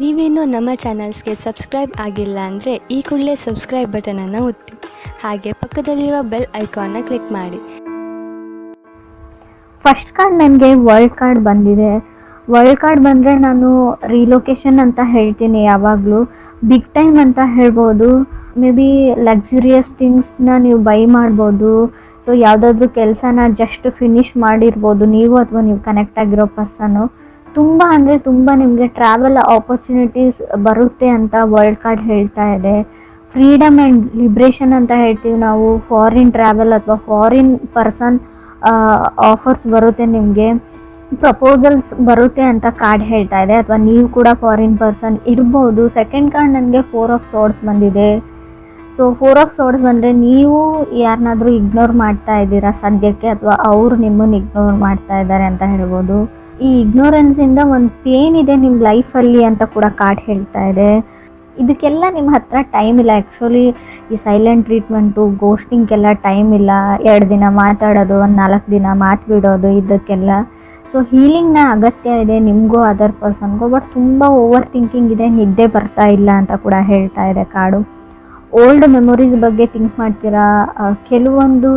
ನೀವೇನು ನಮ್ಮ ಚಾನಲ್ಸ್ಗೆ ಸಬ್ಸ್ಕ್ರೈಬ್ ಆಗಿಲ್ಲ ಅಂದರೆ ಈ ಕೂಡಲೇ ಸಬ್ಸ್ಕ್ರೈಬ್ ಬಟನನ್ನು ಒತ್ತಿ, ಹಾಗೆ ಪಕ್ಕದಲ್ಲಿರೋ ಬೆಲ್ ಐಕಾನ್ನ ಕ್ಲಿಕ್ ಮಾಡಿ. ಫಸ್ಟ್ ಕಾರ್ಡ್ ನನಗೆ ವರ್ಲ್ಡ್ ಕಾರ್ಡ್ ಬಂದಿದೆ. ವರ್ಲ್ಡ್ ಕಾರ್ಡ್ ಬಂದರೆ ನಾನು ರಿಲೊಕೇಶನ್ ಅಂತ ಹೇಳ್ತೀನಿ. ಯಾವಾಗಲೂ ಬಿಗ್ ಟೈಮ್ ಅಂತ ಹೇಳ್ಬೋದು. ಮೇ ಬಿ ಲಕ್ಸುರಿಯಸ್ ಥಿಂಗ್ಸ್ನ ನೀವು ಬೈ ಮಾಡ್ಬೋದು. ಸೊ ಯಾವುದಾದ್ರೂ ಕೆಲಸನ ಜಸ್ಟ್ ಫಿನಿಷ್ ಮಾಡಿರ್ಬೋದು ನೀವು ಅಥವಾ ನೀವು ಕನೆಕ್ಟ್ ಆಗಿರೋ ಪರ್ಸನ್ನು. ತುಂಬ ಅಂದರೆ ತುಂಬ ನಿಮಗೆ ಟ್ರಾವೆಲ್ ಆಪರ್ಚುನಿಟೀಸ್ ಬರುತ್ತೆ ಅಂತ ವರ್ಲ್ಡ್ ಕಾರ್ಡ್ ಹೇಳ್ತಾ ಇದೆ. ಫ್ರೀಡಮ್ ಆ್ಯಂಡ್ ಲಿಬ್ರೇಷನ್ ಅಂತ ಹೇಳ್ತೀವಿ ನಾವು. ಫಾರಿನ್ ಟ್ರಾವೆಲ್ ಅಥವಾ ಫಾರಿನ್ ಪರ್ಸನ್ ಆಫರ್ಸ್ ಬರುತ್ತೆ, ನಿಮಗೆ ಪ್ರಪೋಸಲ್ಸ್ ಬರುತ್ತೆ ಅಂತ ಕಾರ್ಡ್ ಹೇಳ್ತಾ ಇದೆ. ಅಥವಾ ನೀವು ಕೂಡ ಫಾರಿನ್ ಪರ್ಸನ್ ಇರ್ಬೋದು. ಸೆಕೆಂಡ್ ಕಾರ್ಡ್ ನನಗೆ 4 ಆಫ್ ಸೋರ್ಡ್ಸ್ ಬಂದಿದೆ. ಸೊ 4 ಆಫ್ ಸೋರ್ಡ್ಸ್ ಬಂದರೆ ನೀವು ಯಾರನ್ನಾದರೂ ಇಗ್ನೋರ್ ಮಾಡ್ತಾ ಇದ್ದೀರಾ ಸದ್ಯಕ್ಕೆ, ಅಥವಾ ಅವರು ನಿಮ್ಮನ್ನು ಇಗ್ನೋರ್ ಮಾಡ್ತಾ ಇದ್ದಾರೆ ಅಂತ ಹೇಳ್ಬೋದು. ಈ ಇಗ್ನೋರೆನ್ಸಿಂದ ಒಂದು ಪೇನ್ ಇದೆ ನಿಮ್ಮ ಲೈಫಲ್ಲಿ ಅಂತ ಕೂಡ ಕಾರ್ಡ್ ಹೇಳ್ತಾ ಇದೆ. ಇದಕ್ಕೆಲ್ಲ ನಿಮ್ಮ ಹತ್ರ ಟೈಮ್ ಇಲ್ಲ. ಆ್ಯಕ್ಚುಲಿ ಈ ಸೈಲೆಂಟ್ ಟ್ರೀಟ್ಮೆಂಟು, ಗೋಸ್ಟಿಂಗ್ಗೆಲ್ಲ ಟೈಮ್ ಇಲ್ಲ. 2 ದಿನ ಮಾತಾಡೋದು, ಒಂದು 4 ದಿನ ಮಾತು ಬಿಡೋದು, ಇದಕ್ಕೆಲ್ಲ. ಸೊ ಹೀಲಿಂಗ್ನ ಅಗತ್ಯ ಇದೆ ನಿಮಗೂ ಅದರ್ ಪರ್ಸನ್ಗೂ. ಬಟ್ ತುಂಬ ಓವರ್ ಥಿಂಕಿಂಗ್ ಇದೆ, ನಿದ್ದೆ ಬರ್ತಾ ಇಲ್ಲ ಅಂತ ಕೂಡ ಹೇಳ್ತಾ ಇದೆ ಕಾರ್ಡು. ಓಲ್ಡ್ ಮೆಮೊರೀಸ್ ಬಗ್ಗೆ ಥಿಂಕ್ ಮಾಡ್ತೀರಾ. ಕೆಲವೊಂದು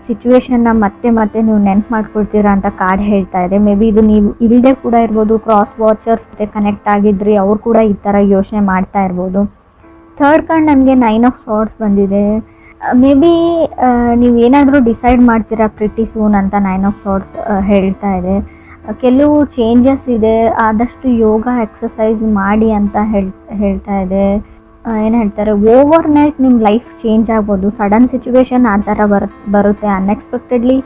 ಸಿಚುವೇಶನ್ನ ಮತ್ತೆ ಮತ್ತೆ ನೀವು ನೆನ್ಪು ಮಾಡ್ಕೊಳ್ತೀರಾ ಅಂತ ಕಾರ್ಡ್ ಹೇಳ್ತಾ ಇದೆ. ಮೇ ಬಿ ಇದು ನೀವು ಇಲ್ಲದೆ ಕೂಡ ಇರ್ಬೋದು. ಕ್ರಾಸ್ ವಾಚರ್ಸ್ ಜೊತೆ ಕನೆಕ್ಟ್ ಆಗಿದ್ರಿ, ಅವ್ರು ಕೂಡ ಈ ಥರ ಯೋಚನೆ ಮಾಡ್ತಾ ಇರ್ಬೋದು. ಥರ್ಡ್ ಕಾರ್ಡ್ ನನಗೆ 9 ಆಫ್ ಸಾರ್ಡ್ಸ್ ಬಂದಿದೆ. ಮೇ ಬಿ ನೀವು ಏನಾದರೂ ಡಿಸೈಡ್ ಮಾಡ್ತೀರಾ ಪ್ರಿಟಿ ಸೂನ್ ಅಂತ 9 ಆಫ್ ಸಾರ್ಡ್ಸ್ ಹೇಳ್ತಾ ಇದೆ. ಕೆಲವು ಚೇಂಜಸ್ ಇದೆ, ಆದಷ್ಟು ಯೋಗ ಎಕ್ಸಸೈಸ್ ಮಾಡಿ ಅಂತ ಹೇಳ್ತಾ ಇದೆ. ಏನು ಹೇಳ್ತಾರೆ, ಓವರ್ ನೈಟ್ ನಿಮ್ಮ ಲೈಫ್ ಚೇಂಜ್ ಆಗ್ಬೋದು. ಸಡನ್ ಸಿಚುವೇಶನ್ ಆ ಥರ ಬರುತ್ತೆ ಅನ್ಎಕ್ಸ್ಪೆಕ್ಟೆಡ್ಲಿ.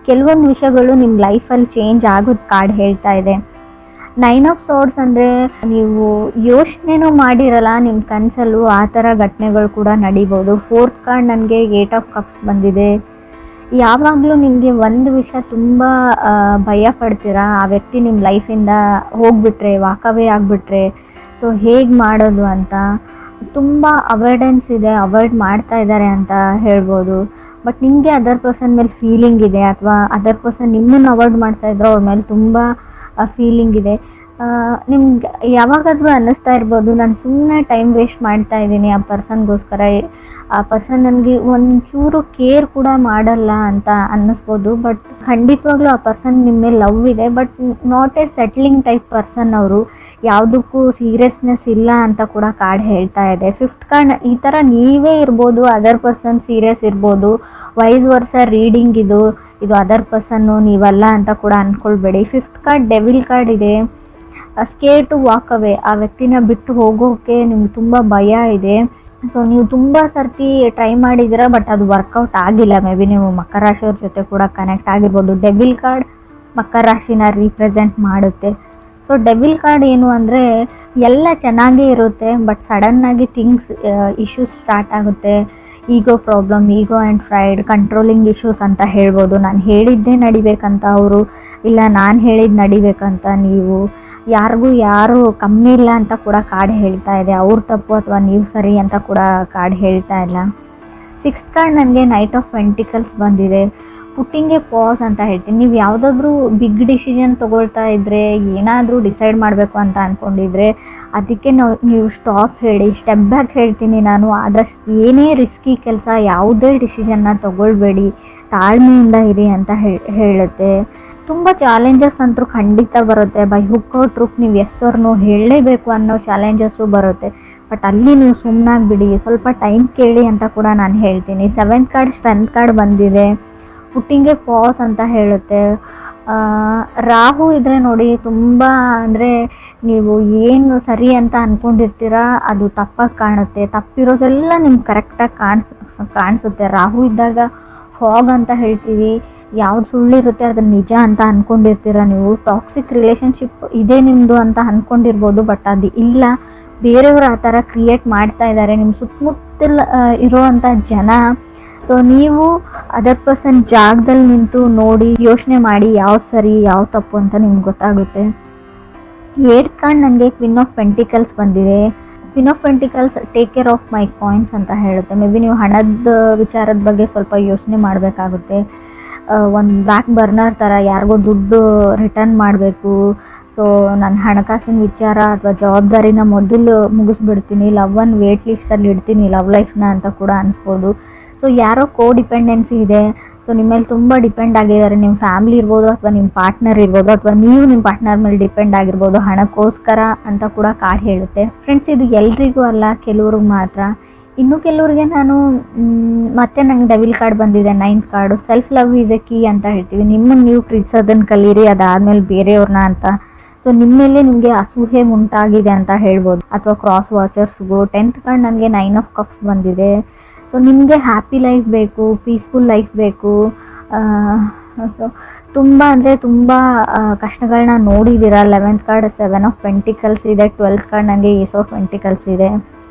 ಕೆಲವೊಂದು ವಿಷಯಗಳು ನಿಮ್ಮ ಲೈಫಲ್ಲಿ ಚೇಂಜ್ ಆಗೋದು ಕಾರ್ಡ್ ಹೇಳ್ತಾ ಇದೆ. 9 ಆಫ್ ಸಾರ್ಡ್ಸ್ ಅಂದರೆ ನೀವು ಯೋಚನೆನೂ ಮಾಡಿರಲ್ಲ ನಿಮ್ಮ ಕನಸಲ್ಲೂ ಆ ಥರ ಘಟನೆಗಳು ಕೂಡ ನಡಿಬೋದು. ಫೋರ್ತ್ ಕಾರ್ಡ್ ನನಗೆ 8 ಆಫ್ ಕಪ್ಸ್ ಬಂದಿದೆ. ಯಾವಾಗಲೂ ನಿಮಗೆ ಒಂದು ವಿಷಯ ತುಂಬ ಭಯ ಪಡ್ತೀರಾ, ಆ ವ್ಯಕ್ತಿ ನಿಮ್ಮ ಲೈಫಿಂದ ಹೋಗ್ಬಿಟ್ರೆ, ವಾಕವೇ ಆಗಿಬಿಟ್ರೆ, ಸೊ ಹೇಗೆ ಮಾಡೋದು ಅಂತ ತುಂಬ ಅವಾಯ್ಡೆನ್ಸ್ ಇದೆ, ಅವಾಯ್ಡ್ ಮಾಡ್ತಾ ಇದ್ದಾರೆ ಅಂತ ಹೇಳ್ಬೋದು. ಬಟ್ ನಿಮಗೆ ಅದರ್ ಪರ್ಸನ್ ಮೇಲೆ ಫೀಲಿಂಗ್ ಇದೆ, ಅಥವಾ ಅದರ್ ಪರ್ಸನ್ ನಿಮ್ಮನ್ನು ಅವಾಯ್ಡ್ ಮಾಡ್ತಾ ಇದ್ರು, ಅವ್ರ ಮೇಲೆ ತುಂಬ ಫೀಲಿಂಗ್ ಇದೆ. ನಿಮ್ಗೆ ಯಾವಾಗಾದರೂ ಅನ್ನಿಸ್ತಾ ಇರ್ಬೋದು, ನಾನು ಸುಮ್ಮನೆ ಟೈಮ್ ವೇಸ್ಟ್ ಮಾಡ್ತಾ ಇದ್ದೀನಿ ಆ ಪರ್ಸನ್ಗೋಸ್ಕರ, ಆ ಪರ್ಸನ್ ನನಗೆ ಒಂಚೂರು ಕೇರ್ ಕೂಡ ಮಾಡಲ್ಲ ಅಂತ ಅನ್ನಿಸ್ಬೋದು. ಬಟ್ ಖಂಡಿತವಾಗ್ಲೂ ಆ ಪರ್ಸನ್ ನಿಮ್ಮ ಮೇಲೆ ಲವ್ ಇದೆ, but not A settling type person. ಅವರು ಯಾವುದಕ್ಕೂ ಸೀರಿಯಸ್ನೆಸ್ ಇಲ್ಲ ಅಂತ ಕೂಡ ಕಾರ್ಡ್ ಹೇಳ್ತಾ ಇದೆ. ಫಿಫ್ತ್ ಕಾರ್ಡ್ ಈ ಥರ ನೀವೇ ಇರ್ಬೋದು, ಅದರ್ ಪರ್ಸನ್ ಸೀರಿಯಸ್ ಇರ್ಬೋದು. ವೈಸ್ ವರ್ಸ ರೀಡಿಂಗ್ ಇದು ಅದರ್ ಪರ್ಸನ್ನು ನೀವಲ್ಲ ಅಂತ ಕೂಡ ಅಂದ್ಕೊಳ್ಬೇಡಿ. ಫಿಫ್ತ್ ಕಾರ್ಡ್ ಡೆವಿಲ್ ಕಾರ್ಡ್ ಇದೆ. ಸ್ಕೇರ್ ಟು ವಾಕ್ ಅವೇ, ಆ ವ್ಯಕ್ತಿನ ಬಿಟ್ಟು ಹೋಗೋಕ್ಕೆ ನಿಮ್ಗೆ ತುಂಬ ಭಯ ಇದೆ. ಸೊ ನೀವು ತುಂಬ ಸರ್ತಿ ಟ್ರೈ ಮಾಡಿದ್ದೀರಾ, ಬಟ್ ಅದು ವರ್ಕೌಟ್ ಆಗಿಲ್ಲ. ಮೇ ಬಿ ನೀವು ಮಕರ ರಾಶಿಯವ್ರ ಜೊತೆ ಕೂಡ ಕನೆಕ್ಟ್ ಆಗಿರ್ಬೋದು. ಡೆವಿಲ್ ಕಾರ್ಡ್ ಮಕರ ರಾಶಿನ ರೀಪ್ರೆಸೆಂಟ್ ಮಾಡುತ್ತೆ. ಸೊ ಡೆವಿಲ್ ಕಾರ್ಡ್ ಏನು ಅಂದರೆ, ಎಲ್ಲ ಚೆನ್ನಾಗೇ ಇರುತ್ತೆ, ಬಟ್ ಸಡನ್ನಾಗಿ ಇಶ್ಯೂಸ್ ಸ್ಟಾರ್ಟ್ ಆಗುತ್ತೆ. Ego problem, ego and pride, controlling issues ಅಂತ ಹೇಳ್ಬೋದು. ನಾನು ಹೇಳಿದ್ದೇ ನಡಿಬೇಕಂತ ಅವರು, ಇಲ್ಲ ನಾನು ಹೇಳಿದ್ದು ನಡಿಬೇಕಂತ ನೀವು, ಯಾರಿಗೂ ಯಾರು ಕಮ್ಮಿ ಇಲ್ಲ ಅಂತ ಕೂಡ ಕಾರ್ಡ್ ಹೇಳ್ತಾ ಇದೆ. ಅವ್ರ ತಪ್ಪು ಅಥವಾ ನೀವು ಸರಿ ಅಂತ ಕೂಡ ಕಾರ್ಡ್ ಹೇಳ್ತಾ ಇಲ್ಲ. ಸಿಕ್ಸ್ತ್ ಕಾರ್ಡ್ ನನಗೆ ನೈಟ್ ಆಫ್ ಪೆಂಟಿಕಲ್ಸ್ ಬಂದಿದೆ. ಪುಟ್ಟಿಂಗ್ ಎ ಪಾಸ್ ಅಂತ ಹೇಳ್ತೀನಿ. ನೀವು ಯಾವುದಾದ್ರೂ ಬಿಗ್ ಡಿಸಿಷನ್ ತೊಗೊಳ್ತಾ ಇದ್ದರೆ, ಏನಾದರೂ ಡಿಸೈಡ್ ಮಾಡಬೇಕು ಅಂತ ಅಂದ್ಕೊಂಡಿದ್ರೆ, ಅದಕ್ಕೆ ನೀವು ಸ್ಟಾಪ್ ಹೇಳಿ, ಸ್ಟೆಪ್ ಬ್ಯಾಕ್ ಹೇಳ್ತೀನಿ ನಾನು. ಆದಷ್ಟು ಏನೇ ರಿಸ್ಕಿ ಕೆಲಸ, ಯಾವುದೇ ಡಿಸಿಷನ್ನ ತೊಗೊಳ್ಬೇಡಿ, ತಾಳ್ಮೆಯಿಂದ ಇರಿ ಅಂತ ಹೇಳುತ್ತೆ. ತುಂಬ ಚಾಲೆಂಜಸ್ ಅಂತೂ ಖಂಡಿತ ಬರುತ್ತೆ. ಬೈ ಹುಕ್ ಔಟ್ ಟ್ರೂಕ್ ನೀವು ಎಸ್ಸೋರ್ನೋ ಹೇಳಲೇಬೇಕು ಅನ್ನೋ ಚಾಲೆಂಜಸ್ಸು ಬರುತ್ತೆ. ಬಟ್ ಅಲ್ಲಿ ನೀವು ಸುಮ್ಮನಾಗ್ಬಿಡಿ, ಸ್ವಲ್ಪ ಟೈಮ್ ಕೇಳಿ ಅಂತ ಕೂಡ ನಾನು ಹೇಳ್ತೀನಿ. ಸೆವೆಂತ್ ಕಾರ್ಡ್ ಸ್ಟ್ರೆಂತ್ ಕಾರ್ಡ್ ಬಂದಿದೆ. ಪುಟ್ಟಿಂಗ್ ಎ ಪಾಸ್ ಅಂತ ಹೇಳುತ್ತೆ. ರಾಹು ಇದ್ದರೆ ನೋಡಿ, ತುಂಬ ಅಂದರೆ ನೀವು ಏನು ಸರಿ ಅಂತ ಅಂದ್ಕೊಂಡಿರ್ತೀರಾ ಅದು ತಪ್ಪಾಗಿ ಕಾಣುತ್ತೆ. ತಪ್ಪಿರೋದೆಲ್ಲ ನಿಮ್ಗೆ ಕರೆಕ್ಟಾಗಿ ಕಾಣಿಸುತ್ತೆ. ರಾಹು ಇದ್ದಾಗ ಫಾಗ್ ಅಂತ ಹೇಳ್ತೀವಿ. ಯಾವ್ದು ಸುಳ್ಳಿರುತ್ತೆ ಅದನ್ನು ನಿಜ ಅಂತ ಅಂದ್ಕೊಂಡಿರ್ತೀರ ನೀವು. ಟಾಕ್ಸಿಕ್ ರಿಲೇಷನ್ಶಿಪ್ ಇದೆ ನಿಮ್ಮದು ಅಂತ ಅಂದ್ಕೊಂಡಿರ್ಬೋದು, ಬಟ್ ಅದು ಇಲ್ಲ. ಬೇರೆಯವರು ಆ ಥರ ಕ್ರಿಯೇಟ್ ಮಾಡ್ತಾ ಇದ್ದಾರೆ ನಿಮ್ಮ ಸುತ್ತಮುತ್ತಲ ಇರೋವಂಥ ಜನ. ಸೊ ನೀವು ಅದರ್ ಪರ್ಸನ್ ಜಾಗದಲ್ಲಿ ನಿಂತು ನೋಡಿ, ಯೋಚನೆ ಮಾಡಿ ಯಾವ್ದು ಸರಿ ಯಾವ ತಪ್ಪು ಅಂತ ನಿಮ್ಗೆ ಗೊತ್ತಾಗುತ್ತೆ. ಏಟ್ ಕಾರ್ಡ್ ನನಗೆ ಕ್ವೀನ್ ಆಫ್ ಪೆಂಟಿಕಲ್ಸ್ ಬಂದಿದೆ. Queen of pentacles take care of my coins ಅಂತ ಹೇಳುತ್ತೆ. ಮೇ ಬಿ ನೀವು ಹಣದ ವಿಚಾರದ ಬಗ್ಗೆ ಸ್ವಲ್ಪ ಯೋಚನೆ ಮಾಡಬೇಕಾಗುತ್ತೆ. ಒಂದು ಬ್ಯಾಕ್ ಬರ್ನರ್ ಥರ ಯಾರಿಗೋ ದುಡ್ಡು ರಿಟರ್ನ್ ಮಾಡಬೇಕು, ಸೊ ನನ್ನ ಹಣಕಾಸಿನ ವಿಚಾರ ಅಥವಾ ಜವಾಬ್ದಾರಿನ ಮೊದಲು ಮುಗಿಸ್ಬಿಡ್ತೀನಿ, ಲವ್ವನ್ನು ವೇಟ್ ಲಿಸ್ಟಲ್ಲಿ ಇಡ್ತೀನಿ ಲವ್ ಲೈಫ್ನ ಅಂತ ಕೂಡ ಅನಿಸ್ಬೋದು. ಸೊ ಯಾರೋ ಡಿಪೆಂಡೆನ್ಸಿ ಇದೆ, ಸೊ ನಿಮ್ಮ ಮೇಲೆ ತುಂಬ ಡಿಪೆಂಡ್ ಆಗಿದ್ದಾರೆ. ನಿಮ್ಮ ಫ್ಯಾಮಿಲಿ ಇರ್ಬೋದು ಅಥವಾ ನಿಮ್ಮ ಪಾರ್ಟ್ನರ್ ಇರ್ಬೋದು ಅಥವಾ ನೀವು ನಿಮ್ಮ ಪಾರ್ಟ್ನರ್ ಮೇಲೆ ಡಿಪೆಂಡ್ ಆಗಿರ್ಬೋದು ಹಣಕ್ಕೋಸ್ಕರ ಅಂತ ಕೂಡ ಕಾರ್ಡ್ ಹೇಳುತ್ತೆ. ಫ್ರೆಂಡ್ಸ್, ಇದು ಎಲ್ರಿಗೂ ಅಲ್ಲ, ಕೆಲವ್ರಿಗೆ ಮಾತ್ರ. ಇನ್ನು ಕೆಲವ್ರಿಗೆ ನಾನು ಮತ್ತೆ ನಂಗೆ ಡೆವಿಲ್ ಕಾರ್ಡ್ ಬಂದಿದೆ, 9th card. Self love is A key ಅಂತ ಹೇಳ್ತೀವಿ. ನಿಮ್ಮನ್ನು ನೀವು ಪ್ರೀತಿಸೋದನ್ನು ಕಲೀರಿ, ಅದಾದಮೇಲೆ ಬೇರೆಯವ್ರನ್ನ ಅಂತ. ಸೊ ನಿಮ್ಮ ಮೇಲೆ ನಿಮಗೆ ಅಸೂಹೆ ಉಂಟಾಗಿದೆ ಅಂತ ಹೇಳ್ಬೋದು. ಅಥವಾ ಕ್ರಾಸ್ ವಾಚರ್ಸ್ಗೂ 10th ಕಾರ್ಡ್ ನನಗೆ 9 ಆಫ್ ಕಪ್ಸ್ ಬಂದಿದೆ. ಸೊ ನಿಮಗೆ ಹ್ಯಾಪಿ ಲೈಫ್ ಬೇಕು, ಪೀಸ್ಫುಲ್ ಲೈಫ್ ಬೇಕು. ಸೊ ತುಂಬ ಅಂದರೆ ತುಂಬ ಕಷ್ಟಗಳನ್ನ ನೋಡಿದ್ದೀರಾ. 11th ಕಾರ್ಡ್ 7 ಆಫ್ ಪೆಂಟಿಕಲ್ಸ್ ಇದೆ, 12th ಕಾರ್ಡ್ ನನಗೆ ಏಸ್ ಆಫ್ ಪೆಂಟಿಕಲ್ಸ್ ಇದೆ.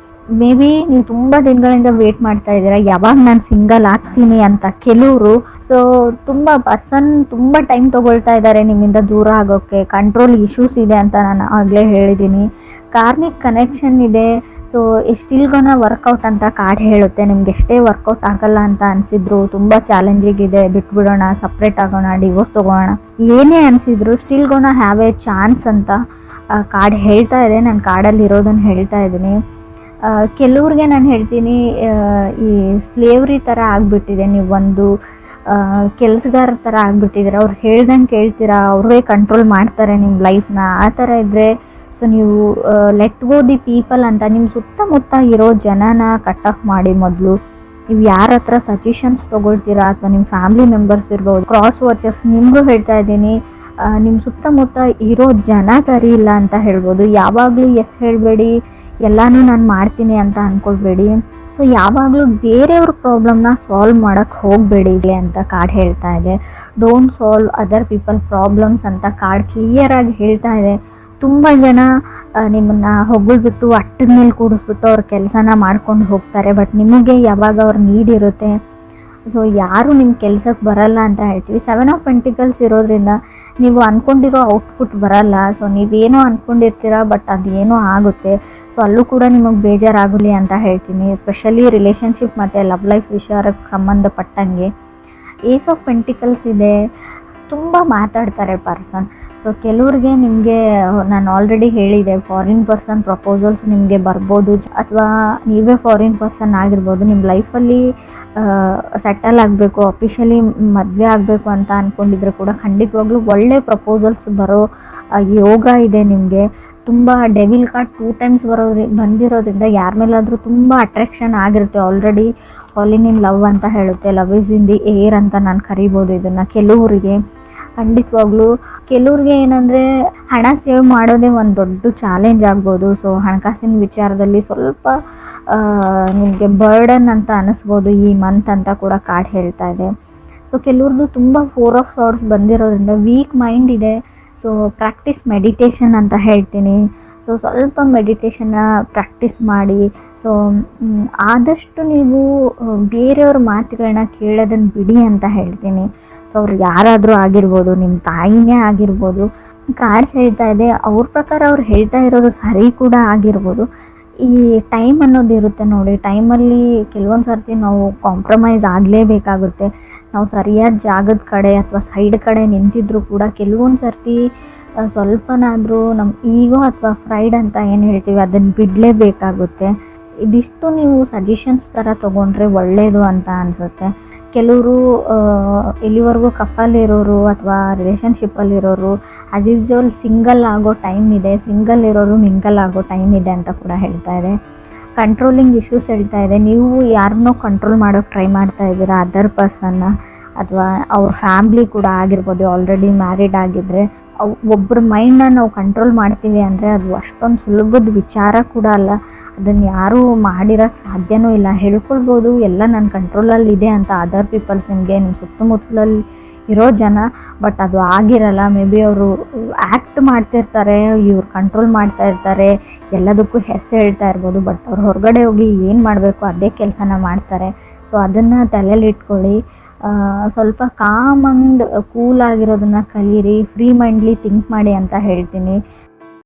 ಮೇ ಬಿ ನೀವು ತುಂಬ ದಿನಗಳಿಂದ ವೇಟ್ ಮಾಡ್ತಾ ಇದ್ದೀರಾ ಯಾವಾಗ ನಾನು ಸಿಂಗಲ್ ಆಗ್ತೀನಿ ಅಂತ ಕೆಲವರು. ಸೊ ತುಂಬ ಟೈಮ್ ತೊಗೊಳ್ತಾ ಇದ್ದಾರೆ ನಿಮ್ಮಿಂದ ದೂರ ಆಗೋಕ್ಕೆ. ಕಂಟ್ರೋಲ್ ಇಶ್ಯೂಸ್ ಇದೆ ಅಂತ ನಾನು ಆಗಲೇ ಹೇಳಿದ್ದೀನಿ. ಕಾರ್ಮಿಕ್ ಕನೆಕ್ಷನ್ ಇದೆ. ಸೊ ಸ್ಟಿಲ್ ಗೋನ ವರ್ಕೌಟ್ ಅಂತ ಕಾರ್ಡ್ ಹೇಳುತ್ತೆ. ನಿಮ್ಗೆ ಎಷ್ಟೇ ವರ್ಕೌಟ್ ಆಗಲ್ಲ ಅಂತ ಅನಿಸಿದ್ರು, ತುಂಬ ಚಾಲೆಂಜಿಗಿದೆ, ಬಿಟ್ಬಿಡೋಣ, ಸಪ್ರೇಟ್ ಆಗೋಣ, ಡಿವೋರ್ಸ್ ತೊಗೋಣ, ಏನೇ ಅನಿಸಿದ್ರು still gonna have a chance ಅಂತ ಕಾರ್ಡ್ ಹೇಳ್ತಾ ಇದೆ. ನಾನು ಕಾರ್ಡಲ್ಲಿ ಇರೋದನ್ನು ಹೇಳ್ತಾ ಇದ್ದೀನಿ. ಕೆಲವ್ರಿಗೆ ನಾನು ಹೇಳ್ತೀನಿ, ಈ ಸ್ಲೇವ್ರಿ ಥರ ಆಗಿಬಿಟ್ಟಿದೆ. ನೀವು ಒಂದು ಕೆಲಸಗಾರ ಥರ ಆಗಿಬಿಟ್ಟಿದ್ದೀರ. ಅವ್ರು ಹೇಳ್ದಂಗೆ ಕೇಳ್ತೀರಾ, ಅವ್ರೇ ಕಂಟ್ರೋಲ್ ಮಾಡ್ತಾರೆ ನಿಮ್ಮ ಲೈಫ್ನ. ಆ ಥರ ಇದ್ದರೆ ಸೊ ನೀವು ಲೆಟ್ ಗೋ ದಿ ಪೀಪಲ್ ಅಂತ ನಿಮ್ಮ ಸುತ್ತಮುತ್ತ ಇರೋ ಜನನ ಕಟ್ ಆಫ್ ಮಾಡಿ. ಮೊದಲು ನೀವು ಯಾರ ಹತ್ರ ಸಜೆಷನ್ಸ್ ತೊಗೊಳ್ತೀರಾ ಅಥವಾ ನಿಮ್ಮ ಫ್ಯಾಮಿಲಿ ಮೆಂಬರ್ಸ್ ಇರ್ಬೋದು, ಕ್ರಾಸ್ ವಾಚರ್ಸ್, ನಿಮಗೂ ಹೇಳ್ತಾ ಇದ್ದೀನಿ, ನಿಮ್ಮ ಸುತ್ತಮುತ್ತ ಇರೋ ಜನ ಸರಿ ಇಲ್ಲ ಅಂತ ಹೇಳ್ಬೋದು. ಯಾವಾಗಲೂ ಎಸ್ ಹೇಳಬೇಡಿ, ಎಲ್ಲನೂ ನಾನು ಮಾಡ್ತೀನಿ ಅಂತ ಅಂದ್ಕೊಳ್ಬೇಡಿ. ಸೊ ಯಾವಾಗಲೂ ಬೇರೆಯವ್ರ ಪ್ರಾಬ್ಲಮ್ನ ಸಾಲ್ವ್ ಮಾಡೋಕ್ಕೆ ಹೋಗಬೇಡಿ ಅಂತ ಕಾರ್ಡ್ ಹೇಳ್ತಾ ಇದೆ. Don't solve other people problems ಅಂತ ಕಾರ್ಡ್ ಕ್ಲಿಯರಾಗಿ ಹೇಳ್ತಾ ಇದೆ. ತುಂಬ ಜನ ನಿಮ್ಮನ್ನು ಹೊಗಳ್ಬಿಟ್ಟು ಅಟ್ಟದ ಮೇಲೆ ಕೂಡಿಸ್ಬಿಟ್ಟು ಅವ್ರ ಕೆಲಸನ ಮಾಡ್ಕೊಂಡು ಹೋಗ್ತಾರೆ. ಬಟ್ ನಿಮಗೆ ಯಾವಾಗ ಅವ್ರ ನೀಡ್ ಇರುತ್ತೆ. ಸೊ ಯಾರು ನಿಮ್ಮ ಕೆಲಸಕ್ಕೆ ಬರಲ್ಲ ಅಂತ ಹೇಳ್ತೀವಿ. 7 ಆಫ್ ಪೆಂಟಿಕಲ್ಸ್ ಇರೋದ್ರಿಂದ ನೀವು ಅಂದ್ಕೊಂಡಿರೋ ಔಟ್ಪುಟ್ ಬರಲ್ಲ. ಸೊ ನೀವೇನೋ ಅಂದ್ಕೊಂಡಿರ್ತೀರ, ಬಟ್ ಅದೇನೋ ಆಗುತ್ತೆ. ಸೊ ಅಲ್ಲೂ ಕೂಡ ನಿಮಗೆ ಬೇಜಾರಾಗಲಿ ಅಂತ ಹೇಳ್ತೀನಿ. ಎಸ್ಪೆಷಲಿ ರಿಲೇಷನ್ಶಿಪ್ ಮತ್ತು ಲವ್ ಲೈಫ್ ವಿಚಾರಕ್ಕೆ ಸಂಬಂಧಪಟ್ಟಂಗೆ. ಏಸ್ ಆಫ್ ಪೆಂಟಿಕಲ್ಸ್ ಇದೆ. ತುಂಬ ಮಾತಾಡ್ತಾರೆ ಪರ್ಸನ್. ಸೊ ಕೆಲವ್ರಿಗೆ ನಿಮಗೆ ನಾನು ಆಲ್ರೆಡಿ ಹೇಳಿದೆ, ಫಾರಿನ್ ಪರ್ಸನ್ ಪ್ರಪೋಸಲ್ಸ್ ನಿಮಗೆ ಬರ್ಬೋದು, ಅಥವಾ ನೀವೇ ಫಾರಿನ್ ಪರ್ಸನ್ ಆಗಿರ್ಬೋದು. ನಿಮ್ಮ ಲೈಫಲ್ಲಿ ಸೆಟಲ್ ಆಗಬೇಕು, ಅಫಿಷಿಯಲಿ ಮದುವೆ ಆಗಬೇಕು ಅಂತ ಅಂದ್ಕೊಂಡಿದ್ರೆ ಕೂಡ ಖಂಡಿತವಾಗ್ಲೂ ಒಳ್ಳೆ ಪ್ರಪೋಸಲ್ಸ್ ಬರೋ ಯೋಗ ಇದೆ ನಿಮಗೆ. ತುಂಬ ಡೆವಿಲ್ ಕಾರ್ಡ್ 2 ಟೈಮ್ಸ್ ಬಂದಿರೋದ್ರಿಂದ ಯಾರ ಮೇಲಾದರೂ ತುಂಬ ಅಟ್ರಾಕ್ಷನ್ ಆಗಿರುತ್ತೆ. ಆಲ್ರೆಡಿ ಫಾಲಿನ್ ಇನ್ ಲವ್ ಅಂತ ಹೇಳುತ್ತೆ. Love is in the air ಅಂತ ನಾನು ಕರಿಬೋದು ಇದನ್ನು. ಕೆಲವರಿಗೆ ಖಂಡಿತವಾಗ್ಲೂ, ಕೆಲವ್ರಿಗೆ ಏನಂದರೆ ಹಣ ಸೇವ್ ಮಾಡೋದೇ ಒಂದು ದೊಡ್ಡ ಚಾಲೆಂಜ್ ಆಗ್ಬೋದು. ಸೊ ಹಣಕಾಸಿನ ವಿಚಾರದಲ್ಲಿ ಸ್ವಲ್ಪ ನಿಮಗೆ ಬರ್ಡನ್ ಅಂತ ಅನ್ನಿಸ್ಬೋದು ಈ ಮಂತ್ ಅಂತ ಕೂಡ ಕಾರ್ಡ್ ಹೇಳ್ತಾ ಇದೆ. ಸೊ ಕೆಲವ್ರದ್ದು ತುಂಬ 4 ಆಫ್ ಸಾರ್ಡ್ಸ್ ಬಂದಿರೋದ್ರಿಂದ ವೀಕ್ ಮೈಂಡ್ ಇದೆ. ಸೊ ಪ್ರಾಕ್ಟೀಸ್ ಮೆಡಿಟೇಷನ್ ಅಂತ ಹೇಳ್ತೀನಿ. ಸೊ ಸ್ವಲ್ಪ ಮೆಡಿಟೇಷನ್ನ ಪ್ರಾಕ್ಟೀಸ್ ಮಾಡಿ. ಸೊ ಆದಷ್ಟು ನೀವು ಬೇರೆಯವ್ರ ಮಾತುಗಳನ್ನ ಕೇಳೋದನ್ನು ಬಿಡಿ ಅಂತ ಹೇಳ್ತೀನಿ. ಸೊ ಅವ್ರು ಯಾರಾದರೂ ಆಗಿರ್ಬೋದು, ನಿಮ್ಮ ತಾಯಿನೇ ಆಗಿರ್ಬೋದು. ಕಾರ್ಡ್ಸ್ ಹೇಳ್ತಾ ಇದೆ, ಅವ್ರ ಪ್ರಕಾರ ಅವ್ರು ಹೇಳ್ತಾ ಇರೋದು ಸರಿ ಕೂಡ ಆಗಿರ್ಬೋದು. ಈ ಟೈಮ್ ಅನ್ನೋದು ಇರುತ್ತೆ ನೋಡಿ, ಟೈಮಲ್ಲಿ ಕೆಲವೊಂದು ಸರ್ತಿ ನಾವು ಕಾಂಪ್ರಮೈಸ್ ಆಗಲೇಬೇಕಾಗುತ್ತೆ. ನಾವು ಸರಿಯಾದ ಜಾಗದ ಕಡೆ ಅಥವಾ ಸೈಡ್ ಕಡೆ ನಿಂತಿದ್ರು ಕೂಡ ಕೆಲವೊಂದು ಸರ್ತಿ ಸ್ವಲ್ಪನಾದರೂ ನಮ್ಮ ಈಗೋ ಅಥವಾ ಫ್ರೈಡ್ ಅಂತ ಏನು ಹೇಳ್ತೀವಿ ಅದನ್ನು ಬಿಡಲೇಬೇಕಾಗುತ್ತೆ. ಇದಿಷ್ಟು ನೀವು ಸಜೆಷನ್ಸ್ ಥರ ತೊಗೊಂಡ್ರೆ ಒಳ್ಳೆಯದು ಅಂತ ಅನಿಸುತ್ತೆ. ಕೆಲವರು ಇಲ್ಲಿವರೆಗೂ ಕಪ್ಪಲ್ಲಿರೋರು ಅಥವಾ ರಿಲೇಷನ್ಶಿಪ್ಪಲ್ಲಿರೋರು ಆ್ಯಸ್ ಯೂಸ್ವಲ್ ಸಿಂಗಲ್ ಆಗೋ ಟೈಮ್ ಇದೆ, ಸಿಂಗಲ್ ಇರೋರು ಮಿಂಗಲ್ ಆಗೋ ಟೈಮ್ ಇದೆ ಅಂತ ಕೂಡ ಹೇಳ್ತಾ ಇದೆ. ಕಂಟ್ರೋಲಿಂಗ್ ಇಶ್ಯೂಸ್ ಹೇಳ್ತಾ ಇದೆ. ನೀವು ಯಾರನ್ನೋ ಕಂಟ್ರೋಲ್ ಮಾಡೋಕ್ಕೆ ಟ್ರೈ ಮಾಡ್ತಾ ಇದ್ದೀರಾ, ಅದರ್ ಪರ್ಸನ್ನ ಅಥವಾ ಅವ್ರ ಫ್ಯಾಮ್ಲಿ ಕೂಡ ಆಗಿರ್ಬೋದು. ಆಲ್ರೆಡಿ ಮ್ಯಾರಿಡ್ ಆಗಿದ್ದರೆ ಒಬ್ಬರ ಮೈಂಡನ್ನ ನಾವು ಕಂಟ್ರೋಲ್ ಮಾಡ್ತೀವಿ ಅಂದರೆ ಅದು ಅಷ್ಟೊಂದು ಸುಲಭದ ವಿಚಾರ ಕೂಡ ಅಲ್ಲ. ಅದನ್ನು ಯಾರೂ ಮಾಡಿರೋಕ್ಕೆ ಸಾಧ್ಯವೂ ಇಲ್ಲ. ಹೇಳ್ಕೊಳ್ಬೋದು ಎಲ್ಲ ನನ್ನ ಕಂಟ್ರೋಲಲ್ಲಿ ಇದೆ ಅಂತ ಅದರ್ ಪೀಪಲ್ಸ್, ನಿಮಗೆ ನಿಮ್ಮ ಸುತ್ತಮುತ್ತಲಲ್ಲಿ ಇರೋ ಜನ, ಬಟ್ ಅದು ಆಗಿರಲ್ಲ. ಮೇ ಬಿ ಅವರು ಆ್ಯಕ್ಟ್ ಮಾಡ್ತಿರ್ತಾರೆ, ಇವ್ರು ಕಂಟ್ರೋಲ್ ಮಾಡ್ತಾ ಇರ್ತಾರೆ, ಎಲ್ಲದಕ್ಕೂ ಹೆಸರು ಹೇಳ್ತಾ ಇರ್ಬೋದು, ಬಟ್ ಅವ್ರು ಹೊರಗಡೆ ಹೋಗಿ ಏನು ಮಾಡಬೇಕು ಅದೇ ಕೆಲಸನ ಮಾಡ್ತಾರೆ. ಸೊ ಅದನ್ನು ತಲೆಯಲ್ಲಿ ಇಟ್ಕೊಳ್ಳಿ. ಸ್ವಲ್ಪ ಕಾಮ್ ಆ್ಯಂಡ್ ಕೂಲ್ ಆಗಿರೋದನ್ನು ಕಲೀರಿ, ಫ್ರೀ ಮೈಂಡ್ಲಿ ಥಿಂಕ್ ಮಾಡಿ ಅಂತ ಹೇಳ್ತೀನಿ.